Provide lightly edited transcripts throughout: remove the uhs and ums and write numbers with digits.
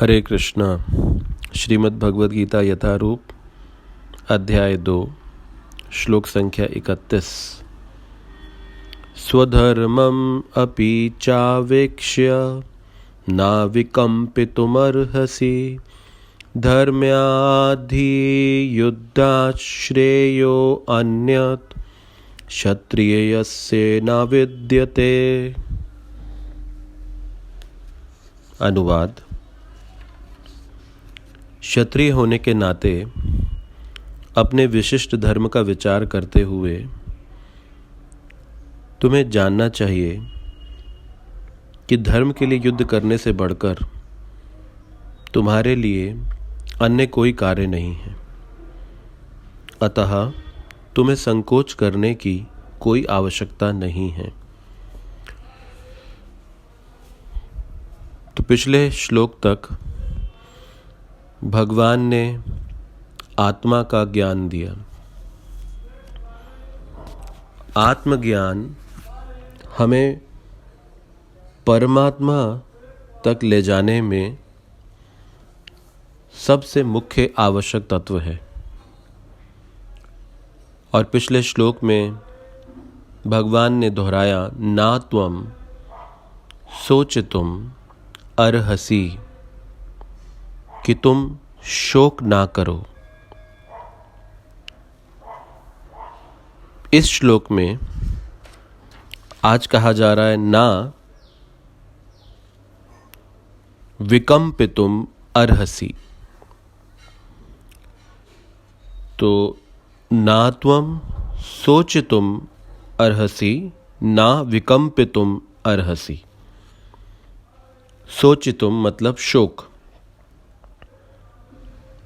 हरे कृष्णा। श्रीमद् भगवद गीता यथारूप अध्याय 2 श्लोक संख्या 31। स्वधर्मम अपि चावेक्ष्य न विकम्पितुमर्हसि धर्म्याधियुद्धात् श्रेयो अन्यत् क्षत्रियस्य न विद्यते। अनुवाद। क्षत्रिय होने के नाते अपने विशिष्ट धर्म का विचार करते हुए तुम्हें जानना चाहिए कि धर्म के लिए युद्ध करने से बढ़कर तुम्हारे लिए अन्य कोई कार्य नहीं है। अतः तुम्हें संकोच करने की कोई आवश्यकता नहीं है। तो पिछले श्लोक तक भगवान ने आत्मा का ज्ञान दिया। आत्मज्ञान हमें परमात्मा तक ले जाने में सबसे मुख्य आवश्यक तत्व है। और पिछले श्लोक में भगवान ने दोहराया, ना त्वम सोचितुम अर्हसि, कि तुम शोक ना करो। इस श्लोक में आज कहा जा रहा है, ना विकम्पितुम अर्हसि। तो ना त्वम सोचितुम अर्हसि, ना विकम्पितुम अर्हसि। सोचितुम मतलब शोक।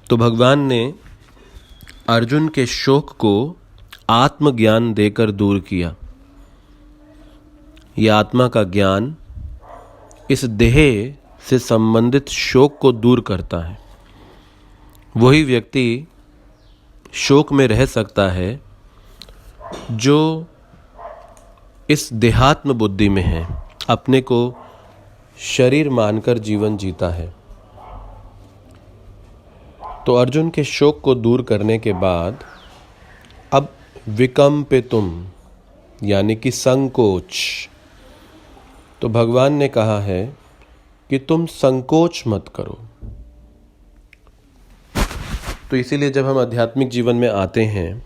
तो भगवान ने अर्जुन के शोक को आत्मज्ञान देकर दूर किया। यह आत्मा का ज्ञान इस देह से संबंधित शोक को दूर करता है। वही व्यक्ति शोक में रह सकता है जो इस देहात्म बुद्धि में है, अपने को शरीर मानकर जीवन जीता है। तो अर्जुन के शोक को दूर करने के बाद अब विकम्पितुम यानी कि संकोच। तो भगवान ने कहा है कि तुम संकोच मत करो। तो इसीलिए जब हम आध्यात्मिक जीवन में आते हैं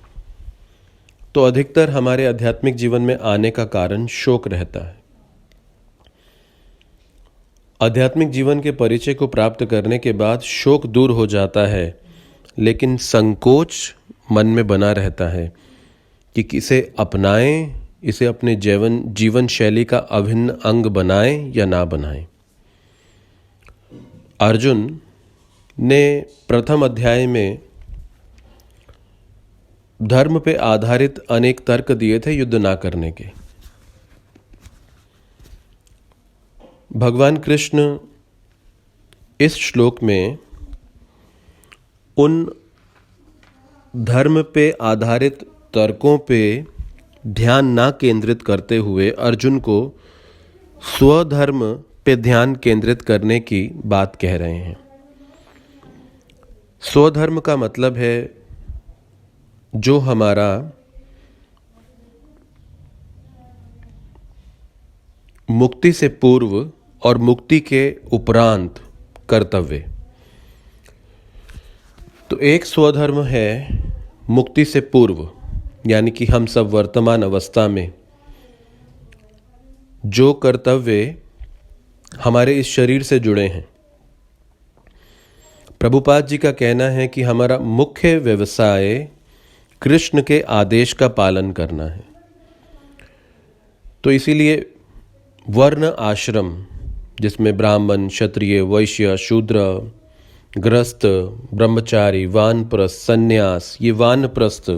तो अधिकतर हमारे आध्यात्मिक जीवन में आने का कारण शोक रहता है। आध्यात्मिक जीवन के परिचय को प्राप्त करने के बाद शोक दूर हो जाता है, लेकिन संकोच मन में बना रहता है कि इसे अपनाएं, इसे अपने जीवन शैली का अभिन्न अंग बनाएं या ना बनाएं। अर्जुन ने प्रथम अध्याय में धर्म पे आधारित अनेक तर्क दिए थे युद्ध ना करने के। भगवान कृष्ण इस श्लोक में उन धर्म पे आधारित तर्कों पे ध्यान ना केंद्रित करते हुए अर्जुन को स्वधर्म पे ध्यान केंद्रित करने की बात कह रहे हैं। स्वधर्म का मतलब है जो हमारा मुक्ति से पूर्व और मुक्ति के उपरांत कर्तव्य। तो एक स्वधर्म है मुक्ति से पूर्व, यानी कि हम सब वर्तमान अवस्था में जो कर्तव्य हमारे इस शरीर से जुड़े हैं। प्रभुपाद जी का कहना है कि हमारा मुख्य व्यवसाय कृष्ण के आदेश का पालन करना है। तो इसीलिए वर्ण आश्रम, जिसमें ब्राह्मण, क्षत्रिय, वैश्य, शूद्र, गृहस्थ, ब्रह्मचारी, वानप्रस्थ, सन्यास, ये वानप्रस्थ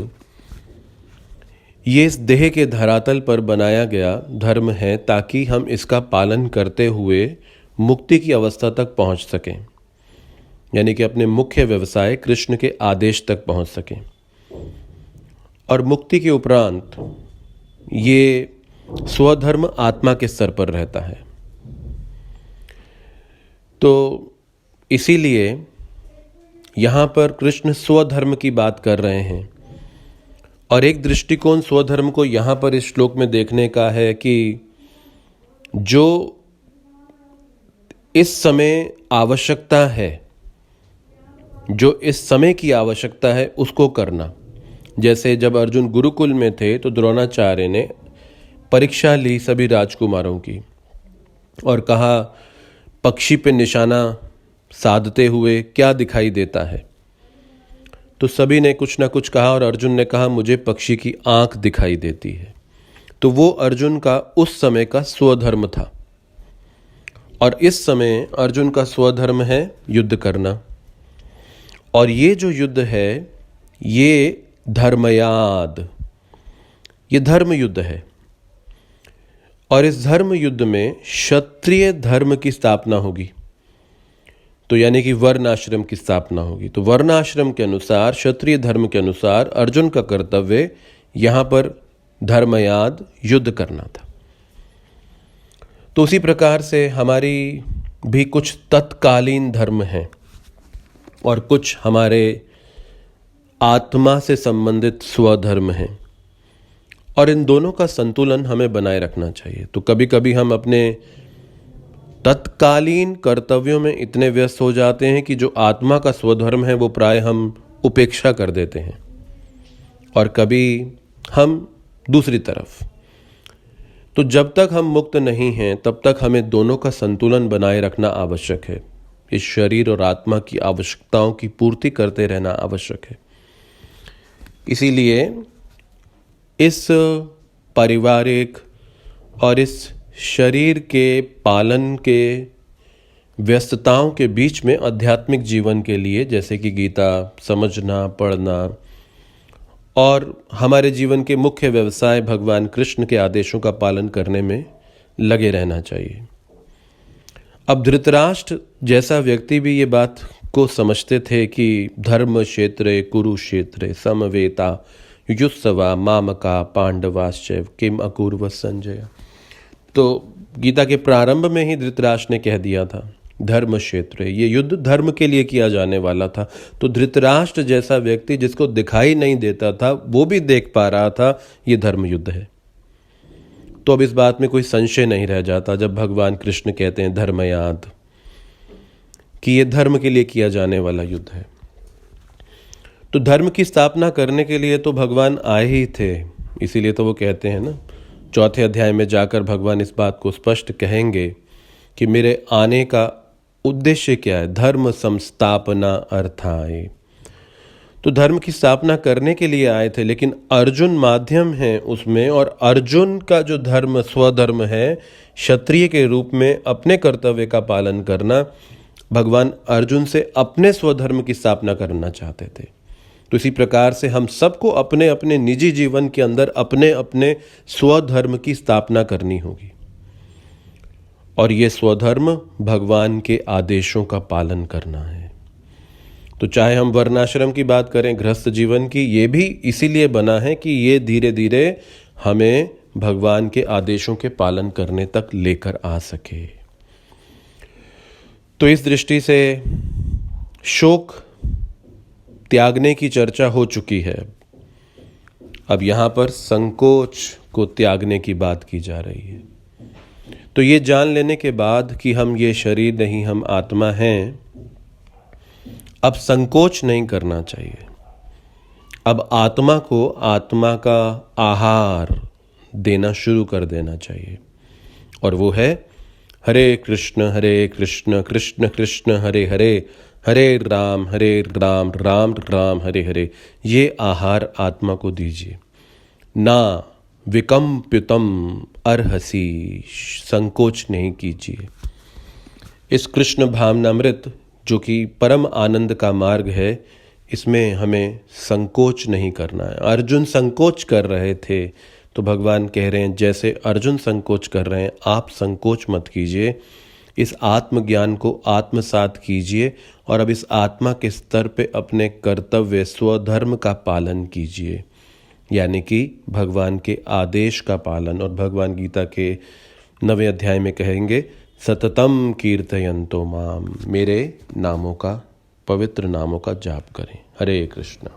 ये इस देह के धरातल पर बनाया गया धर्म है, ताकि हम इसका पालन करते हुए मुक्ति की अवस्था तक पहुंच सकें, यानी कि अपने मुख्य व्यवसाय कृष्ण के आदेश तक पहुंच सकें। और मुक्ति के उपरांत ये स्वधर्म आत्मा के स्तर पर रहता है। तो इसीलिए यहाँ पर कृष्ण स्वधर्म की बात कर रहे हैं। और एक दृष्टिकोण स्वधर्म को यहाँ पर इस श्लोक में देखने का है कि जो इस समय आवश्यकता है, जो इस समय की आवश्यकता है उसको करना। जैसे जब अर्जुन गुरुकुल में थे तो द्रोणाचार्य ने परीक्षा ली सभी राजकुमारों की और कहा, पक्षी पे निशाना साधते हुए क्या दिखाई देता है? तो सभी ने कुछ ना कुछ कहा और अर्जुन ने कहा, मुझे पक्षी की आंख दिखाई देती है। तो वो अर्जुन का उस समय का स्वधर्म था। और इस समय अर्जुन का स्वधर्म है युद्ध करना। और ये जो युद्ध है ये धर्मयाद, ये धर्म युद्ध है। और इस धर्म युद्ध में क्षत्रिय धर्म की स्थापना होगी। तो यानी कि वर्णाश्रम की स्थापना होगी। तो वर्णाश्रम के अनुसार, क्षत्रिय धर्म के अनुसार अर्जुन का कर्तव्य यहाँ पर धर्मयाद युद्ध करना था। तो उसी प्रकार से हमारी भी कुछ तत्कालीन धर्म हैं और कुछ हमारे आत्मा से संबंधित स्वधर्म हैं। और इन दोनों का संतुलन हमें बनाए रखना चाहिए। तो कभी कभी हम अपने तत्कालीन कर्तव्यों में इतने व्यस्त हो जाते हैं कि जो आत्मा का स्वधर्म है वो प्राय हम उपेक्षा कर देते हैं। और कभी हम दूसरी तरफ। तो जब तक हम मुक्त नहीं हैं तब तक हमें दोनों का संतुलन बनाए रखना आवश्यक है। इस शरीर और आत्मा की आवश्यकताओं की पूर्ति करते रहना आवश्यक है। इसीलिए इस पारिवारिक और इस शरीर के पालन के व्यस्तताओं के बीच में आध्यात्मिक जीवन के लिए, जैसे कि गीता समझना, पढ़ना और हमारे जीवन के मुख्य व्यवसाय भगवान कृष्ण के आदेशों का पालन करने में लगे रहना चाहिए। अब धृतराष्ट्र जैसा व्यक्ति भी ये बात को समझते थे कि धर्म क्षेत्रे कुरुक्षेत्रे समवेता युत्सवा मामका पांडवाश्चैव किम अकुर्वत संजय। तो गीता के प्रारंभ में ही धृतराष्ट्र ने कह दिया था धर्म क्षेत्र, ये युद्ध धर्म के लिए किया जाने वाला था। तो धृतराष्ट्र जैसा व्यक्ति जिसको दिखाई नहीं देता था वो भी देख पा रहा था ये धर्म युद्ध है। तो अब इस बात में कोई संशय नहीं रह जाता जब भगवान कृष्ण कहते हैं धर्मयाद, कि ये धर्म के लिए किया जाने वाला युद्ध है। तो धर्म की स्थापना करने के लिए तो भगवान आए ही थे। इसीलिए तो वो कहते हैं ना, चौथे अध्याय में जाकर भगवान इस बात को स्पष्ट कहेंगे कि मेरे आने का उद्देश्य क्या है, धर्म संस्थापना अर्थाय। तो धर्म की स्थापना करने के लिए आए थे, लेकिन अर्जुन माध्यम है उसमें। और अर्जुन का जो धर्म स्वधर्म है, क्षत्रिय के रूप में अपने कर्तव्य का पालन करना, भगवान अर्जुन से अपने स्वधर्म की स्थापना करना चाहते थे। तो इसी प्रकार से हम सबको अपने अपने निजी जीवन के अंदर अपने अपने स्वधर्म की स्थापना करनी होगी। और ये स्वधर्म भगवान के आदेशों का पालन करना है। तो चाहे हम वर्णाश्रम की बात करें, गृहस्थ जीवन की, ये भी इसीलिए बना है कि ये धीरे धीरे हमें भगवान के आदेशों के पालन करने तक लेकर आ सके। तो इस दृष्टि से शोक त्यागने की चर्चा हो चुकी है। अब यहाँ पर संकोच को त्यागने की बात की जा रही है। तो ये जान लेने के बाद कि हम ये शरीर नहीं, हम आत्मा हैं, अब संकोच नहीं करना चाहिए। अब आत्मा को आत्मा का आहार देना शुरू कर देना चाहिए। और वो है हरे कृष्ण कृष्ण कृष्ण हरे हरे, हरे राम राम राम हरे हरे। ये आहार आत्मा को दीजिए। ना विकम्पितम अर्हसी, संकोच नहीं कीजिए। इस कृष्ण भावनामृत जो कि परम आनंद का मार्ग है, इसमें हमें संकोच नहीं करना है। अर्जुन संकोच कर रहे थे तो भगवान कह रहे हैं जैसे अर्जुन संकोच कर रहे हैं आप संकोच मत कीजिए। इस आत्मज्ञान को आत्मसात कीजिए और अब इस आत्मा के स्तर पे अपने कर्तव्य स्वधर्म का पालन कीजिए, यानी कि भगवान के आदेश का पालन। और भगवान गीता के 9वें अध्याय में कहेंगे सततम कीर्तयन्तो माम, मेरे नामों का, पवित्र नामों का जाप करें। हरे कृष्ण।